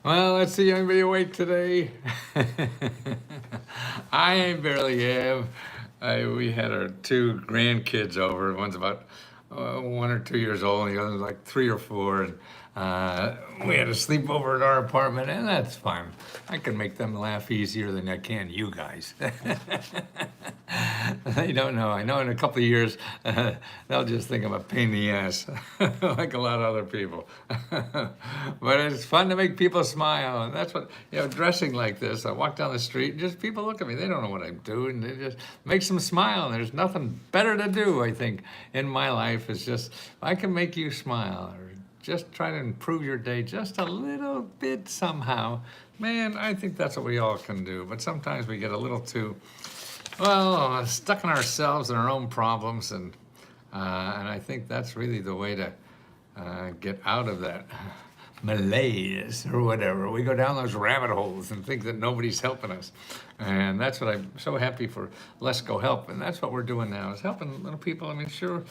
Well, let's see anybody awake today. I barely am. We had our two grandkids over. One's about 1 or 2 years old, and the other's like 3 or 4. And we had a sleepover at our apartment, and that's fine. I can make them laugh easier than I can you guys. They don't know. I know in a couple of years, they'll just think I'm a pain in the ass, like a lot of other people. But it's fun to make people smile, and that's what, dressing like this. I walk down the street, and just people look at me. They don't know what I'm doing. It just makes them smile, and there's nothing better to do, I think, in my life. Is just, if I can make you smile, or just try to improve your day just a little bit somehow, man, I think that's what we all can do. But sometimes we get a little too, well, stuck in ourselves and our own problems, and I think that's really the way to get out of that malaise or whatever. We go down those rabbit holes and think that nobody's helping us, and that's what I'm so happy for. Let's Go Help, and that's what we're doing now, is helping little people. I mean, sure,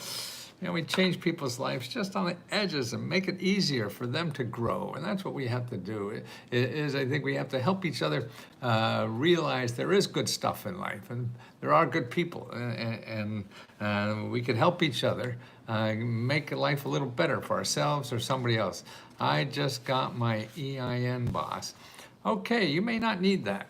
we change people's lives just on the edges and make it easier for them to grow. And that's what we have to do. I think we have to help each other realize there is good stuff in life, and there are good people, and we can help each other make life a little better for ourselves or somebody else. I just got my EIN, boss. Okay, you may not need that.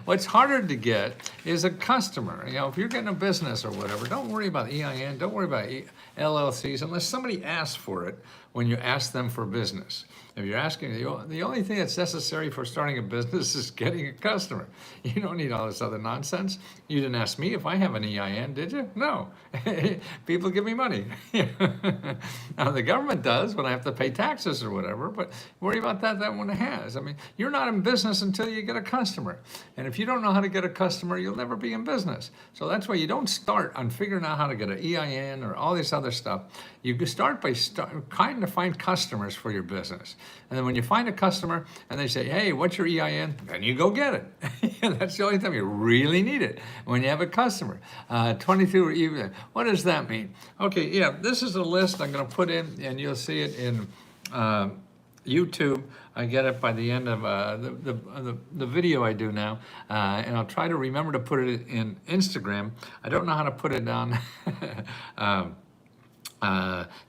What's harder to get is a customer. If you're getting a business or whatever, don't worry about EIN, don't worry about LLCs unless somebody asks for it when you ask them for business. If you're asking, the only thing that's necessary for starting a business is getting a customer. You don't need all this other nonsense. You didn't ask me if I have an EIN, did you? No. People give me money. Now, the government does when I have to pay taxes or whatever, but worry about that one has. I mean, you're not in business until you get a customer. And if you don't know how to get a customer, you'll never be in business. So that's why you don't start on figuring out how to get an EIN or all this other stuff. You start by trying to find customers for your business. And then when you find a customer and they say, hey, what's your EIN? Then you go get it. That's the only time you really need it, when you have a customer. 22 or even, what does that mean? Okay, yeah, this is a list I'm going to put in, and you'll see it in YouTube. I get it by the end of the video I do now, and I'll try to remember to put it in Instagram. I don't know how to put it on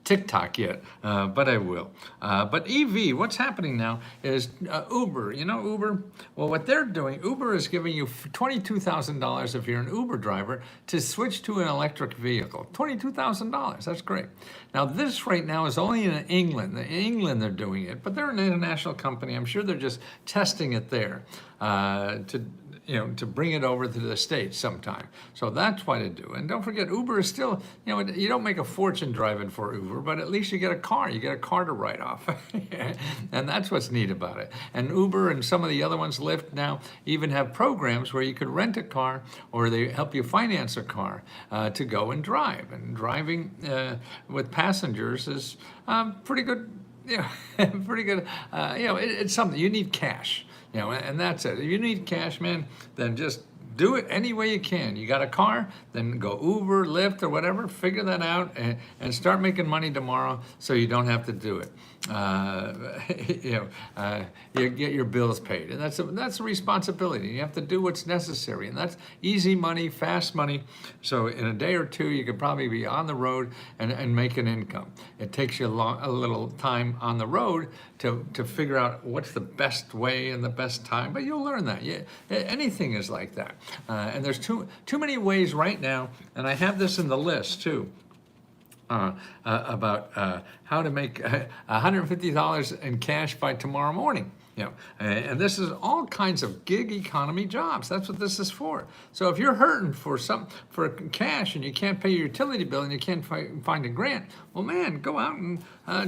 TikTok yet, but I will. But EV, what's happening now is Uber. You know Uber? Well, what they're doing, Uber is giving you $22,000 if you're an Uber driver to switch to an electric vehicle. $22,000, that's great. Now this right now is only in England. In England they're doing it, but they're an international company. I'm sure they're just testing it there to bring it over to the States sometime. So that's why to do. And don't forget, Uber is still, you don't make a fortune driving for Uber, but at least you get a car. You get a car to write off. And that's what's neat about it. And Uber and some of the other ones, Lyft now, even have programs where you could rent a car, or they help you finance a car to go and drive. And driving with passengers is pretty good. Pretty good. It's something. You need cash. And that's it. If you need cash, man, then just do it any way you can. You got a car, then go Uber, Lyft, or whatever. Figure that out and start making money tomorrow, so you don't have to do it. You get your bills paid, and that's a responsibility. You have to do what's necessary, and that's easy money, fast money. So in a day or two, you could probably be on the road and make an income. It takes you a little time on the road to figure out what's the best way and the best time, but you'll learn that. Anything is like that. And there's too many ways right now, and I have this in the list too, about how to make $150 in cash by tomorrow morning. And this is all kinds of gig economy jobs. That's what this is for. So if you're hurting for cash and you can't pay your utility bill and you can't find a grant, well, man, go out and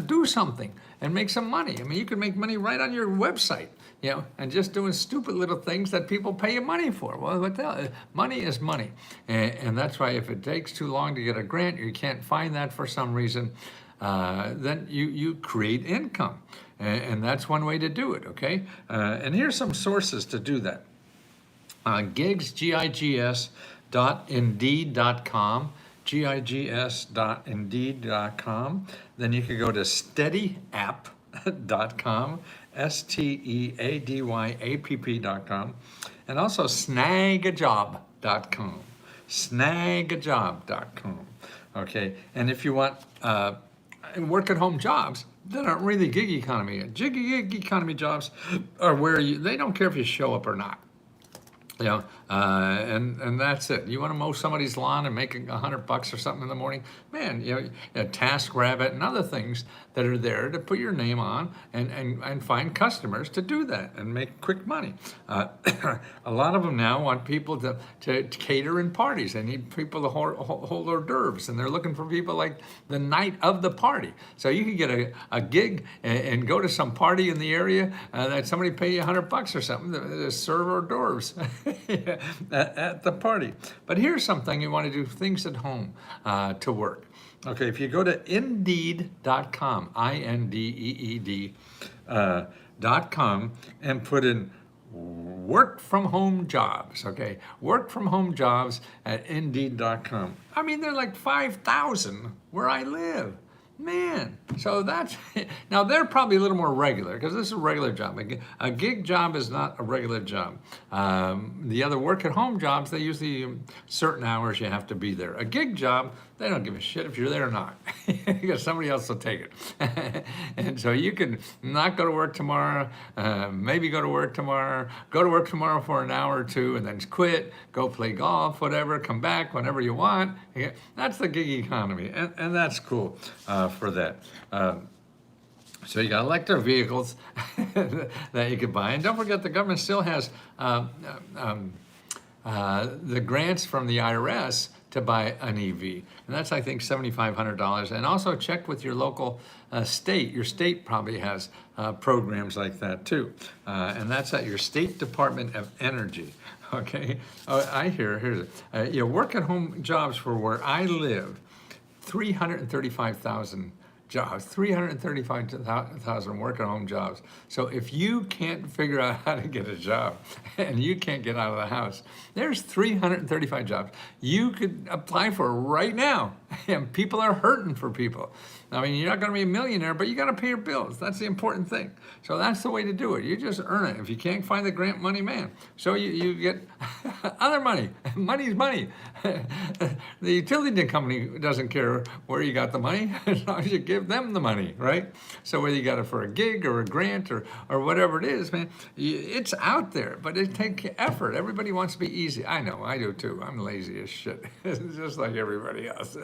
do something and make some money. I mean, you can make money right on your website, and just doing stupid little things that people pay you money for. Well, what the hell? Money is money. And that's why if it takes too long to get a grant, you can't find that for some reason, then you create income. And that's one way to do it, okay? And here's some sources to do that. Gigs, Gigs, .indeed.com, gigs.indeed.com. Then you could go to Steady App, Steadyjob.com, Steadyap.com, and also snagajob.com, snagajob.com. Okay, and if you want work at home jobs that aren't really gig economy, gig economy jobs are where they don't care if you show up or not. You know, and that's it. You want to mow somebody's lawn and make $100 or something in the morning, man. You know, TaskRabbit and other things that are there to put your name on and find customers to do that and make quick money. A lot of them now want people to cater in parties. They need people to hold hors d'oeuvres, and they're looking for people like the night of the party. So you can get a gig and go to some party in the area that somebody pay you $100 or something to serve hors d'oeuvres. At the party. But here's something you want to do, things at home to work. Okay, if you go to Indeed.com, INDEED, .com, and put in work from home jobs, okay? Work from home jobs at Indeed.com. I mean, they're like 5,000 where I live. Man, so that's, now they're probably a little more regular because this is a regular job. A gig job is not a regular job. The other work at home jobs, they usually certain hours you have to be there. A gig job, they don't give a shit if you're there or not because somebody else will take it. And so you can not go to work tomorrow, maybe go to work tomorrow for an hour or two and then quit, go play golf, whatever, come back whenever you want. That's the gig economy, and that's cool for that. So you got electric vehicles that you could buy. And don't forget, the government still has the grants from the IRS to buy an EV. And that's, I think, $7,500. And also check with your local state. Your state probably has programs like that too. And that's at your State Department of Energy. Okay, here's it. Work at home jobs for where I live, 335,000 jobs, 335,000 work at home jobs. So if you can't figure out how to get a job and you can't get out of the house, there's 335 jobs you could apply for right now. And people are hurting for people. I mean, you're not going to be a millionaire, but you got to pay your bills. That's the important thing. So that's the way to do it. You just earn it. If you can't find the grant money, man, so you get other money. Money's money. The utility company doesn't care where you got the money as long as you give them the money, right? So whether you got it for a gig or a grant or whatever it is, man, it's out there, but it takes effort. Everybody wants to be easy. I know, I do too. I'm lazy as shit, just like everybody else.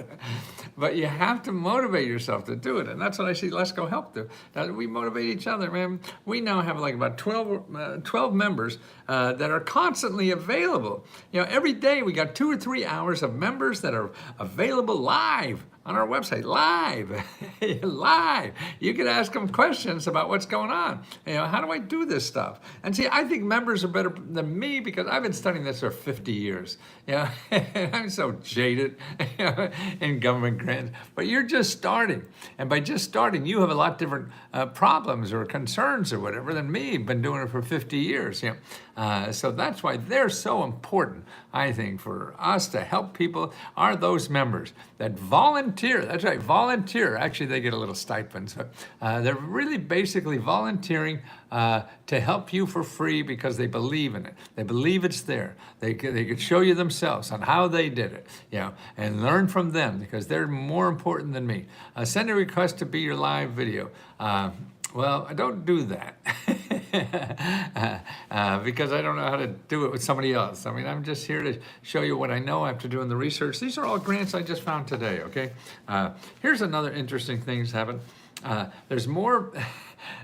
But you have to motivate yourself to do it, and that's what I see Let's Go Help do. We motivate each other, man. We now have like about 12 members that are constantly available. Every day we got 2 or 3 hours of members that are available live on our website, live. You can ask them questions about what's going on. How do I do this stuff? And see, I think members are better than me because I've been studying this for 50 years. I'm so jaded in government grants, but you're just starting. And by just starting, you have a lot different problems or concerns or whatever than me. I've been doing it for 50 years. So that's why they're so important, I think, for us to help people are those members that volunteer. That's right, volunteer. Actually, they get a little stipend. So, they're really basically volunteering to help you for free because they believe in it. They believe it's there. They could show you themselves on how they did it, and learn from them because they're more important than me. Send a request to be your live video. Well, I don't do that because I don't know how to do it with somebody else. I mean, I'm just here to show you what I know after doing the research. These are all grants I just found today, okay? Here's another interesting thing that's happened. There's more,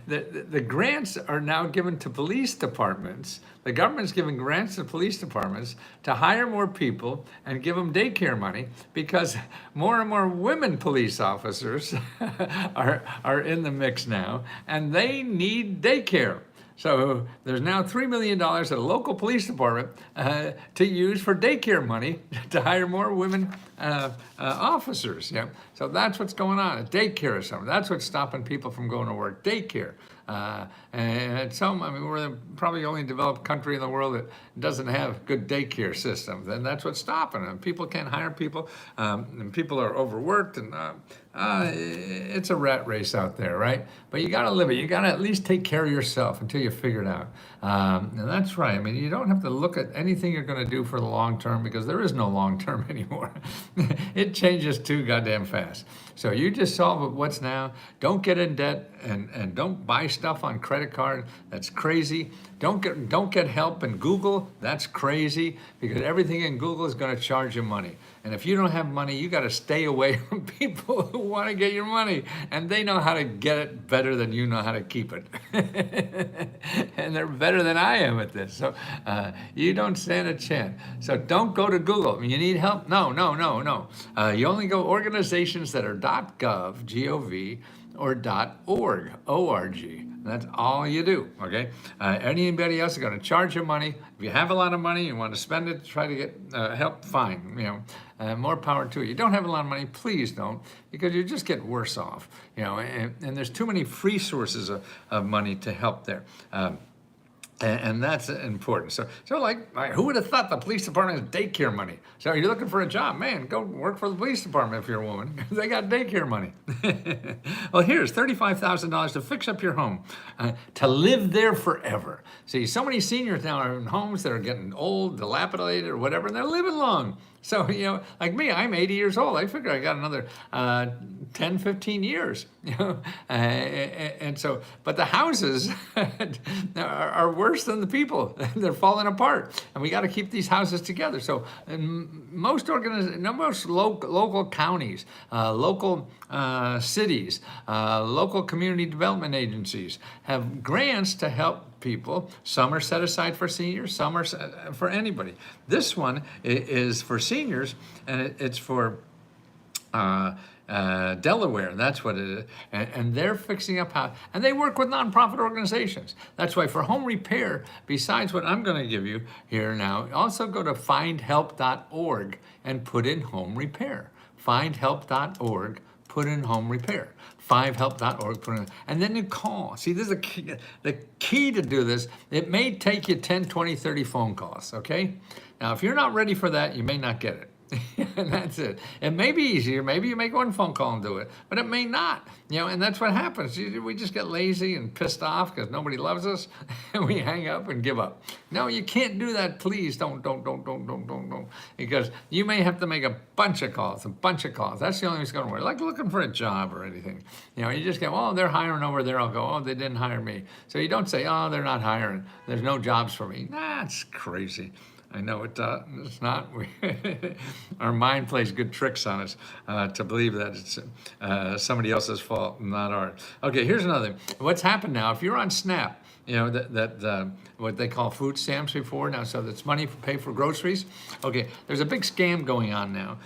the grants are now given to police departments. The government's giving grants to police departments to hire more people and give them daycare money because more and more women police officers are in the mix now, and they need daycare. So there's now $3 million at a local police department to use for daycare money to hire more women officers. So that's what's going on. Daycare or something. That's what's stopping people from going to work. Daycare. And some, I mean, we're probably the only developed country in the world that doesn't have good daycare systems, and that's what's stopping them. People can't hire people, and people are overworked, and it's a rat race out there, right? But you got to live it. You got to at least take care of yourself until you figure it out. And that's right. I mean, you don't have to look at anything you're going to do for the long term, because there is no long term anymore. It changes too goddamn fast. So you just solve what's now. Don't get in debt, and don't buy stuff on credit card. That's crazy. Don't get help in Google. That's crazy, because everything in Google is going to charge you money. And if you don't have money, you got to stay away from people who want to get your money, and they know how to get it better than you know how to keep it. And they're better than I am at this. So you don't stand a chance. So don't go to Google. You need help? No. You only go organizations that are .gov, G-O-V, or .org, O-R-G. That's all you do, okay? Anybody else is going to charge you money. If you have a lot of money, you want to spend it to try to get help, fine. More power to you. You don't have a lot of money, please don't, because you just get worse off. And there's too many free sources of money to help there. And that's important. So like, who would have thought the police department has daycare money? So you're looking for a job, man, go work for the police department if you're a woman. They got daycare money. Well, here's $35,000 to fix up your home, to live there forever. See, so many seniors now are in homes that are getting old, dilapidated, or whatever, and they're living long. So, like me, I'm 80 years old. I figure I got another 10, 15 years, and so, but the houses are worse than the people. They're falling apart, and we got to keep these houses together. So most local counties, local cities, local community development agencies have grants to help people. Some are set aside for seniors, some are for anybody. This one is for seniors, and it's for Delaware. That's what it is. And they're fixing up house, and they work with nonprofit organizations. That's why for home repair, besides what I'm going to give you here now, also go to findhelp.org and put in home repair. Findhelp.org, put in home repair. 5help.org, put in, and then you call. See, this is the key to do this. It may take you 10, 20, 30 phone calls, okay? Now, if you're not ready for that, you may not get it. And that's it. It may be easier. Maybe you make one phone call and do it, but it may not. And that's what happens. We just get lazy and pissed off because nobody loves us, and we hang up and give up. No, you can't do that. Please don't. Because you may have to make a bunch of calls. That's the only way it's going to work. Like looking for a job or anything. You just go, oh, they're hiring over there. I'll go, oh, they didn't hire me. So you don't say, oh, they're not hiring. There's no jobs for me. That's crazy. I know it's not. Our mind plays good tricks on us to believe that it's somebody else's fault, not ours. Okay, here's another thing. What's happened now, if you're on SNAP, that what they call food stamps before now, so that's money for pay for groceries. Okay, there's a big scam going on now.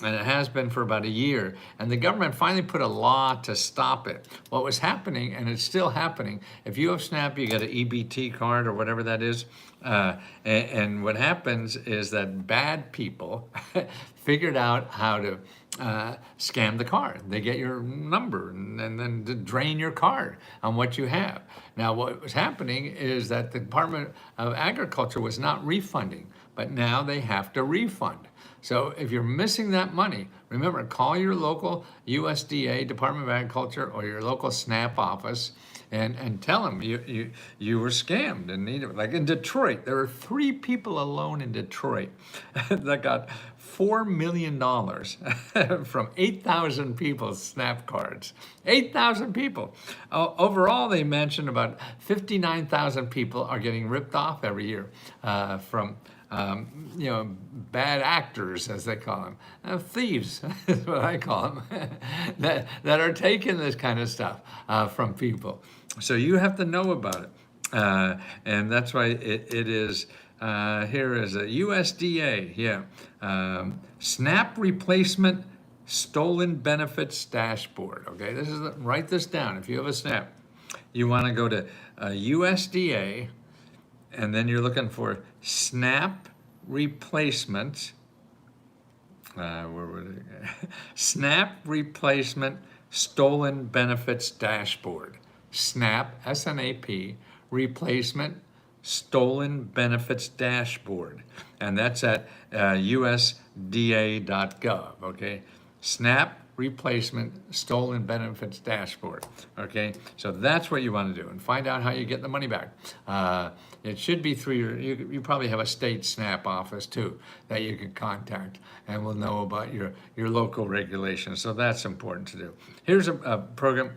And it has been for about a year. And the government finally put a law to stop it. What was happening, and it's still happening, if you have SNAP, you get an EBT card or whatever that is. And what happens is that bad people figured out how to scam the card. They get your number and then to drain your card on what you have. Now, what was happening is that the Department of Agriculture was not refunding, but now they have to refund. So if you're missing that money, remember, call your local USDA, Department of Agriculture, or your local SNAP office and tell them you were scammed and needed. Like in Detroit, there were 3 people alone in Detroit that got $4 million from 8,000 people's SNAP cards. 8,000 people. Overall, they mentioned about 59,000 people are getting ripped off every year from bad actors, as they call them, thieves is what I call them, that are taking this kind of stuff from people. So you have to know about it, and that's why it is. Here is a USDA, SNAP replacement stolen benefits dashboard. Okay, write this down. If you have a SNAP, you want to go to USDA. And then you're looking for SNAP replacement. Where would it? SNAP replacement stolen benefits dashboard. SNAP, S-N-A-P, Replacement Stolen Benefits Dashboard. And that's at USDA.gov, okay? SNAP Replacement Stolen Benefits Dashboard, okay? So that's what you want to do, and find out how you get the money back. It should be through you probably have a state SNAP office too that you can contact, and will know about your local regulations. So that's important to do. Here's a program.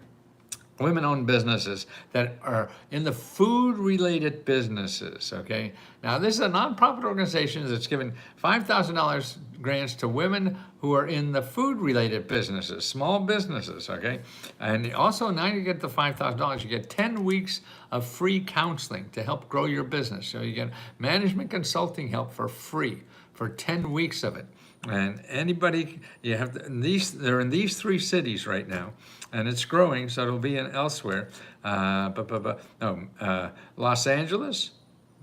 Women-owned businesses that are in the food-related businesses, okay? Now, this is a nonprofit organization that's given $5,000 grants to women who are in the food-related businesses, small businesses, okay? And also, now you get the $5,000, you get 10 weeks of free counseling to help grow your business. So you get management consulting help for free for 10 weeks of it. And anybody, you have they're in these 3 cities right now, and it's growing, so it'll be in elsewhere. Los Angeles,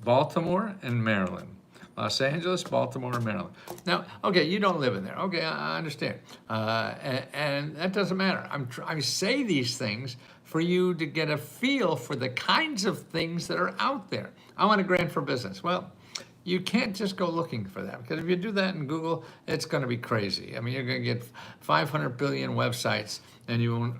Baltimore, and Maryland. Los Angeles, Baltimore, and Maryland. Now, okay, you don't live in there. Okay, I understand, and that doesn't matter. I say these things for you to get a feel for the kinds of things that are out there. I want a grant for business. Well, you can't just go looking for that, because if you do that in Google, it's going to be crazy. I mean, you're going to get 500 billion websites, and you won't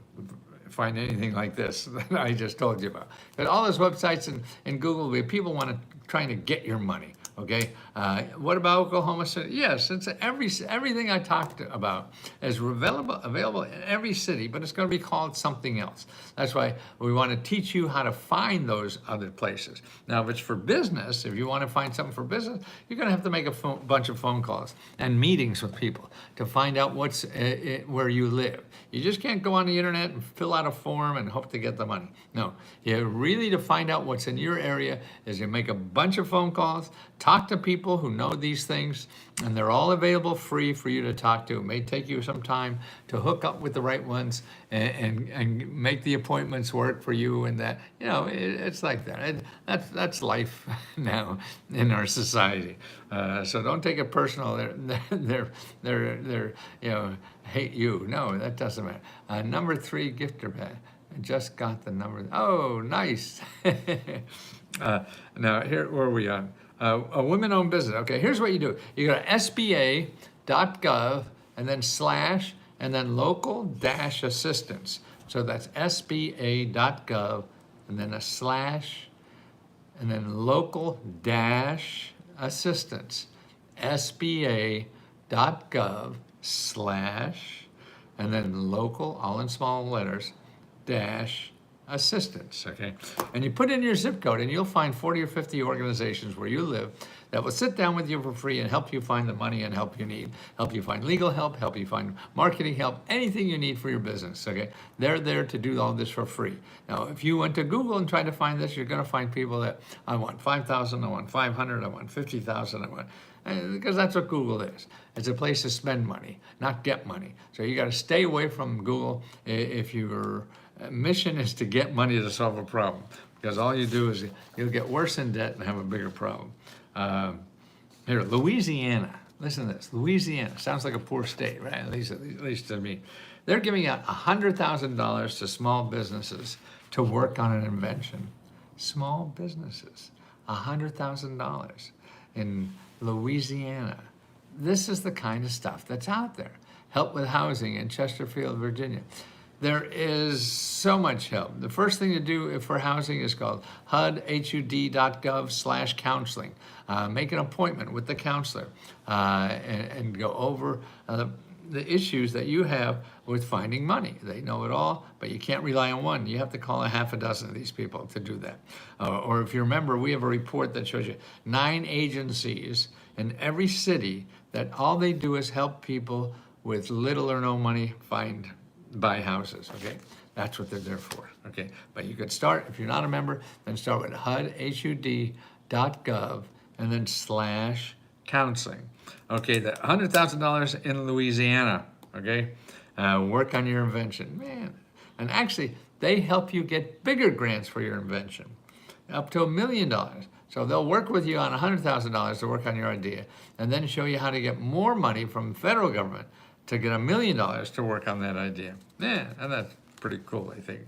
find anything like this that I just told you about. But all those websites in Google, people trying to get your money. Okay, what about Oklahoma City? Yes, it's everything I talked about is available in every city, but it's going to be called something else. That's why we want to teach you how to find those other places. Now, if it's for business, if you want to find something for business, you're going to have to make a bunch of phone calls and meetings with people to find out what's where you live. You just can't go on the internet and fill out a form and hope to get the money. No, you really, to find out what's in your area, is you make a bunch of phone calls, talk to people who know these things, and they're all available free for you to talk to. It may take you some time to hook up with the right ones and make the appointments work for you, and that, it's like that. That's life now in our society. So don't take it personal. They're hate you. No, that doesn't matter. Number 3, gifter bag. I just got the number. Oh, nice. Now, here, where are we on? A women-owned business. Okay, here's what you do. You go to sba.gov and then / and then local-assistance. So that's sba.gov and then a / and then local-assistance. sba.gov / and then local, all in small letters, assistance, okay? And you put in your zip code, and you'll find 40 or 50 organizations where you live that will sit down with you for free and help you find the money and help you need, help you find legal help, help you find marketing help, anything you need for your business, okay? They're there to do all this for free. Now, if you went to Google and tried to find this, you're gonna find people that, I want 5,000, I want 500, I want 50,000, I want, because that's what Google is. It's a place to spend money, not get money. So you gotta stay away from Google if your mission is to get money to solve a problem, because all you do is you'll get worse in debt and have a bigger problem. Here, Louisiana. Listen to this. Louisiana sounds like a poor state, right? At least to me. They're giving out $100,000 to small businesses to work on an invention. Small businesses, $100,000 in Louisiana. This is the kind of stuff that's out there. Help with housing in Chesterfield, Virginia. There is so much help. The first thing to do for housing is called hud.gov/counseling. Make an appointment with the counselor and go over the issues that you have with finding money. They know it all, but you can't rely on one. You have to call a half a dozen of these people to do that. Or if you remember, we have a report that shows you 9 agencies in every city that all they do is help people with little or no money buy houses, okay? That's what they're there for, okay? But you could start, if you're not a member, then start with hud.gov and then /counseling. Okay, the $100,000 in Louisiana, okay? Work on your invention, man. And actually, they help you get bigger grants for your invention, up to $1 million. So they'll work with you on $100,000 to work on your idea, and then show you how to get more money from the federal government to get $1 million to work on that idea. Yeah, and that's pretty cool, I think.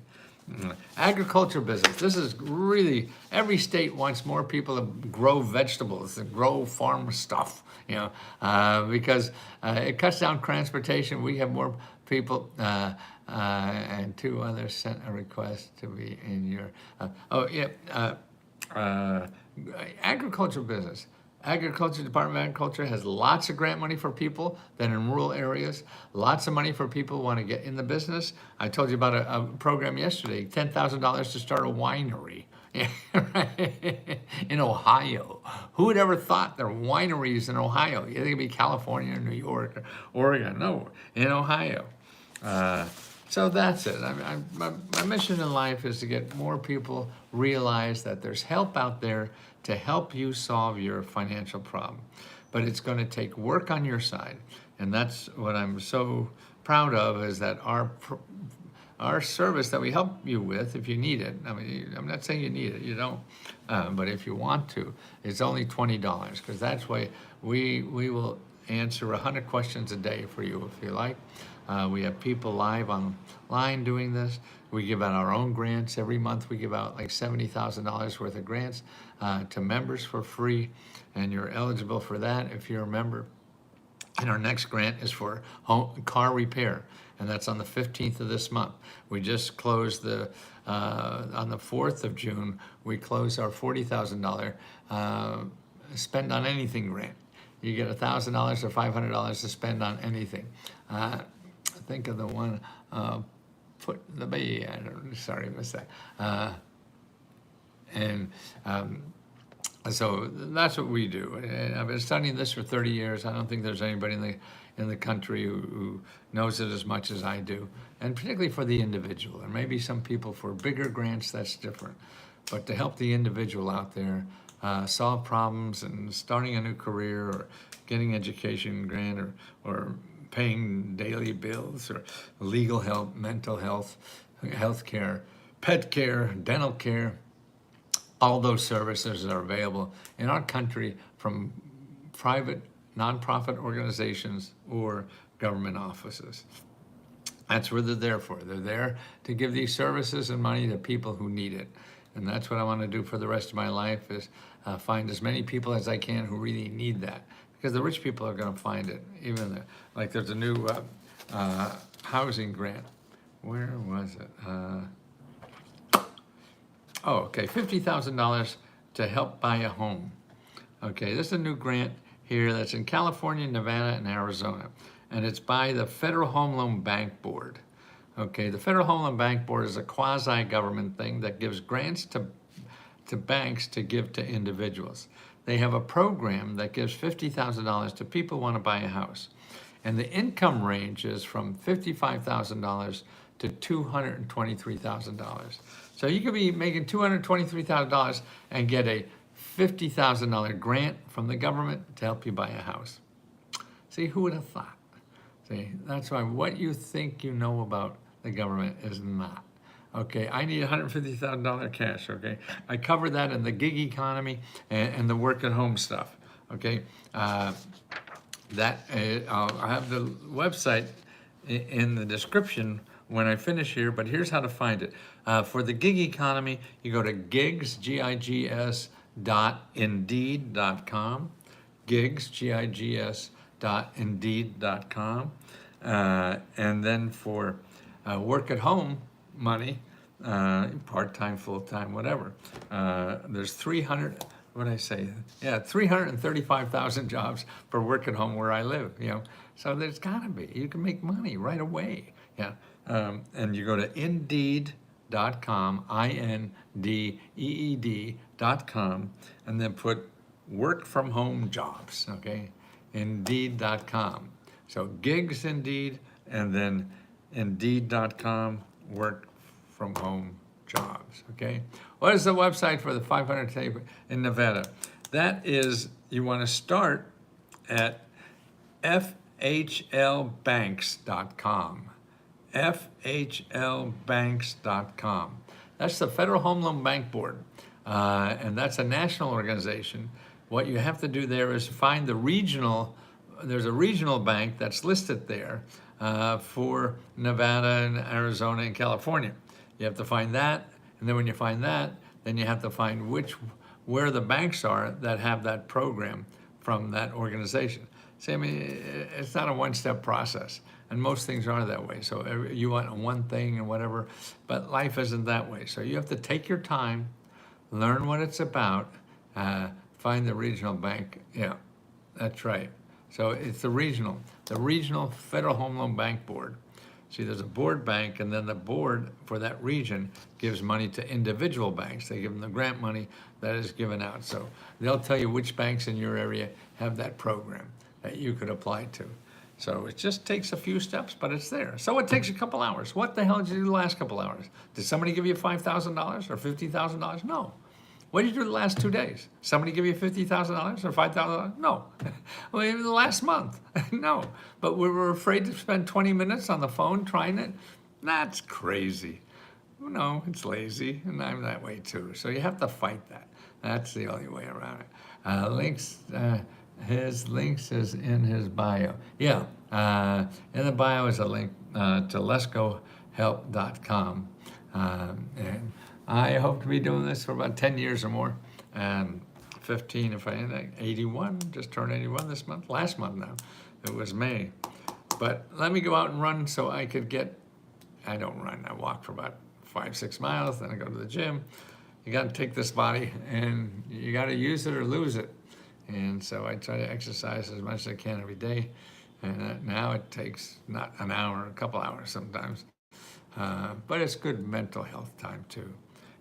Agriculture business. This is really, every state wants more people to grow vegetables and grow farm stuff, because it cuts down transportation. We have more people, and two others sent a request to be in your, uh, agriculture business. Agriculture, Department of Agriculture has lots of grant money for people that are in rural areas, lots of money for people who want to get in the business. I told you about a program yesterday, $10,000 to start a winery in Ohio. Who would ever thought there are wineries in Ohio? You think it'd be California or New York or Oregon? No, in Ohio. So that's it. My mission in life is to get more people realize that there's help out there to help you solve your financial problem. But it's going to take work on your side. And that's what I'm so proud of, is that our service that we help you with, if you need it, I mean, I'm not saying you need it, you don't, but if you want to, it's only $20, because that's why we will answer 100 questions a day for you if you like. We have people live online doing this. We give out our own grants. Every month we give out like $70,000 worth of grants to members for free, and you're eligible for that if you're a member. And our next grant is for car repair, and that's on the 15th of this month. We just closed on the 4th of June, we closed our $40,000 spend on anything grant. You get $1,000 or $500 to spend on anything. Think of the one, put the baby, sorry, what's that? So that's what we do. And I've been studying this for 30 years. I don't think there's anybody in the country who knows it as much as I do, and particularly for the individual. There may be some people for bigger grants, that's different. But to help the individual out there solve problems and starting a new career or getting education grant or paying daily bills or legal help, mental health, health care, pet care, dental care, all those services are available in our country from private, nonprofit organizations or government offices. That's what they're there for. They're there to give these services and money to people who need it. And that's what I want to do for the rest of my life, is find as many people as I can who really need that. Because the rich people are going to find it. Even like there's a new housing grant. Where was it? Okay, $50,000 to help buy a home. Okay, this is a new grant here that's in California, Nevada, and Arizona. And it's by the Federal Home Loan Bank Board. Okay, the Federal Home Loan Bank Board is a quasi-government thing that gives grants to banks to give to individuals. They have a program that gives $50,000 to people who want to buy a house. And the income range is from $55,000 to $223,000. So you could be making $223,000 and get a $50,000 grant from the government to help you buy a house. See, who would have thought? See, that's why what you think you know about the government is not. Okay, I need $150,000 cash, okay? I cover that in the gig economy and the work at home stuff, okay? I'll have the website in the description when I finish here, but here's how to find it. For the gig economy, you go to gigs, gigs.indeed.com, gigs.indeed.com, and then for work at home money, part-time, full-time, whatever, there's 335,000 jobs for work at home where I live, so there's gotta be, you can make money right away, and you go to Indeed.com, INDEED.com, and then put work from home jobs, okay? Indeed.com. So gigs Indeed, and then Indeed.com, work from home jobs, okay? What is the website for the 500 tape in Nevada? That is, you want to start at FHLbanks.com. FHLbanks.com. That's the Federal Home Loan Bank Board, and that's a national organization. What you have to do there is find the regional, there's a regional bank that's listed there for Nevada and Arizona and California. You have to find that, and then when you find that, then you have to find where the banks are that have that program from that organization. See, I mean, it's not a one-step process, and most things are that way. So you want one thing and whatever, but life isn't that way. So you have to take your time, learn what it's about, find the regional bank. Yeah, that's right. So it's the regional Federal Home Loan Bank Board. See, there's a board bank, and then the board for that region gives money to individual banks. They give them the grant money that is given out. So they'll tell you which banks in your area have that program that you could apply to. So it just takes a few steps, but it's there. So it takes a couple hours. What the hell did you do the last couple hours? Did somebody give you $5,000 or $50,000? No. What did you do the last 2 days? Somebody give you $50,000 or $5,000? No. Well, even the last month? No. But we were afraid to spend 20 minutes on the phone trying it? That's crazy. No, it's lazy, and I'm that way too. So you have to fight that. That's the only way around it. His links is in his bio. Yeah, in the bio is a link to letsgohelp.com. And I hope to be doing this for about 10 years or more. 15 if I end up 81, just turned 81 this month, last month now. It was May. But let me go out and run so I could I don't run, I walk for about 5-6 miles, then I go to the gym. You got to take this body and you got to use it or lose it. And so I try to exercise as much as I can every day. And now it takes not an hour, a couple hours sometimes. But it's good mental health time too.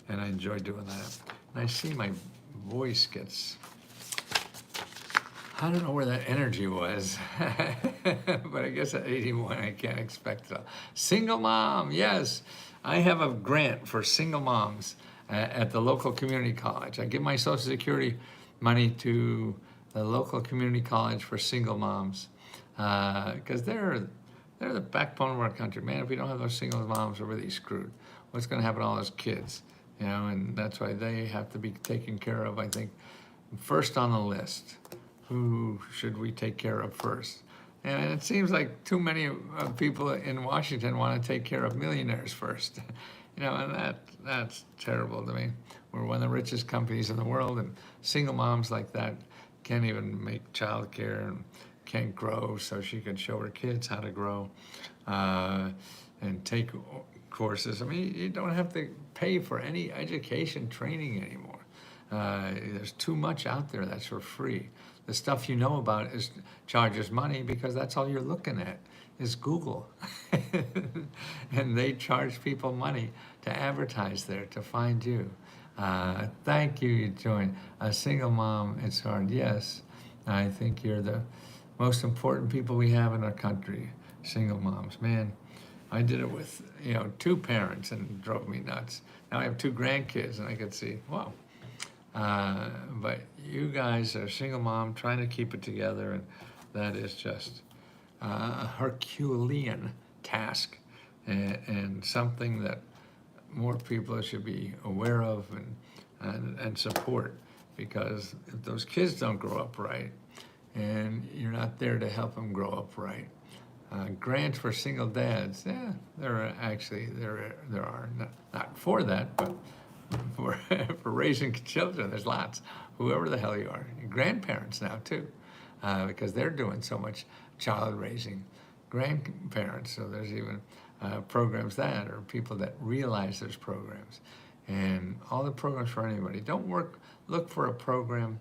And I enjoy doing that. And I see my voice gets, I don't know where that energy was, but I guess at 81 I can't expect a single mom. Yes, I have a grant for single moms at the local community college. I give my Social Security money to the local community college for single moms because they're the backbone of our country. Man, if we don't have those single moms, we're really screwed. What's going to happen to all those kids? You know, and that's why they have to be taken care of, I think, first on the list. Who should we take care of first? And it seems like too many people in Washington want to take care of millionaires first. You know, and that's terrible to me. We're one of the richest companies in the world, and single moms like that can't even make childcare and can't grow, so she can show her kids how to grow and take courses. I mean, you don't have to pay for any education training anymore. There's too much out there that's for free. The stuff you know about charges money because that's all you're looking at is Google. And they charge people money to advertise there, to find you. Thank you joined. A single mom, it's hard. Yes, I think you're the most important people we have in our country, single moms. Man, I did it with 2 parents and it drove me nuts. Now I have 2 grandkids and I could see, wow. But you guys are single mom trying to keep it together, and that is just a Herculean task and something that more people should be aware of and support, because if those kids don't grow up right and you're not there to help them grow up right, grants for single dads, there are not for that, but for raising children, there's lots. Whoever the hell you are, grandparents now too, because they're doing so much child raising. Grandparents, so there's even programs that, or people that realize there's programs, and all the programs for anybody. Don't look for a program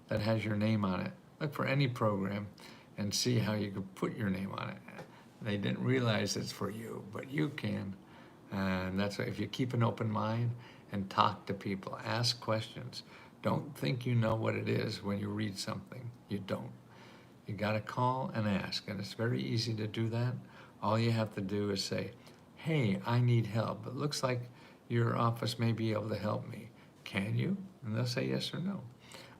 that has your name on it. Look for any program and see how you can put your name on it. They didn't realize it's for you, but you can. And that's why if you keep an open mind and talk to people, ask questions. Don't think you know what it is when you read something. You don't. You got to call and ask, and it's very easy to do that. All you have to do is say, hey, I need help. It looks like your office may be able to help me. Can you? And they'll say yes or no,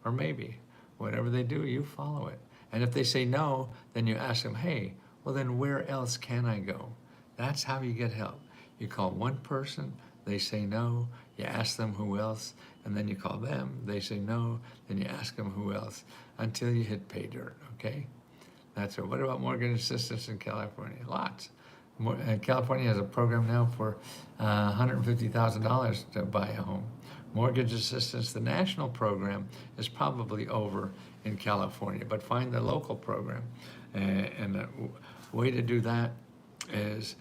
or maybe. Whatever they do, you follow it. And if they say no, then you ask them, hey, well then where else can I go? That's how you get help. You call one person, they say no, you ask them who else, and then you call them, they say no, then you ask them who else, until you hit pay dirt, okay? That's it. What about mortgage assistance in California? Lots. California has a program now for $150,000 to buy a home. Mortgage assistance, the national program is probably over in California, but find the local program. And the way to do that is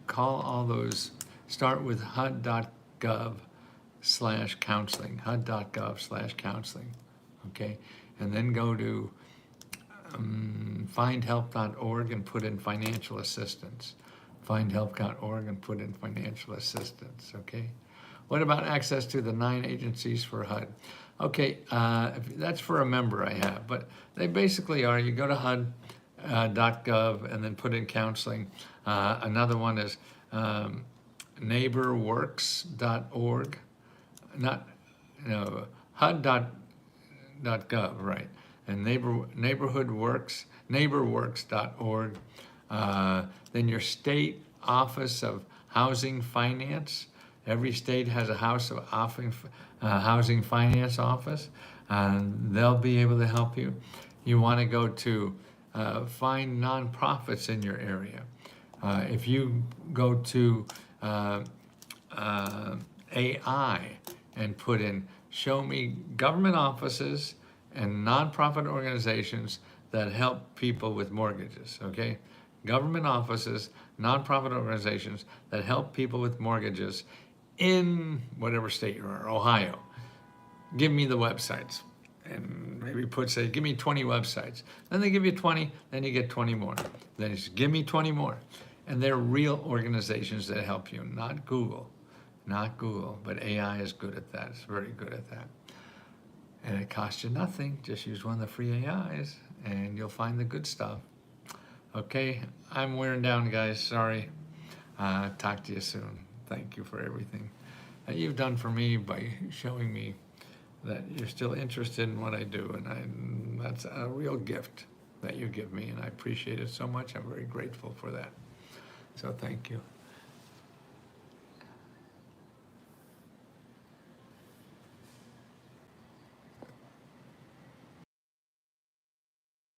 call all those, start with HUD.gov/counseling, HUD.gov/counseling, okay? And then go to findhelp.org and put in financial assistance. Findhelp.org and put in financial assistance, okay? What about access to the 9 agencies for HUD? Okay, that's for a member I have, but they basically are, you go to HUD.gov and then put in counseling. Another one is neighborworks.org, HUD.gov, right? And neighborworks.org. Then your state office of housing finance. Every state has a housing finance office, and they'll be able to help you. You want to go to find nonprofits in your area. If you go to AI and put in, show me government offices and nonprofit organizations that help people with mortgages, okay? Government offices, nonprofit organizations that help people with mortgages in whatever state you are, Ohio. Give me the websites. And maybe say, give me 20 websites. Then they give you 20, then you get 20 more. Then it's, give me 20 more. And they're real organizations that help you, not Google. Not Google, but AI is good at that. It's very good at that. And it costs you nothing. Just use one of the free AIs and you'll find the good stuff. Okay, I'm wearing down, guys. Sorry. Talk to you soon. Thank you for everything that you've done for me by showing me that you're still interested in what I do. And that's a real gift that you give me, and I appreciate it so much. I'm very grateful for that. So thank you.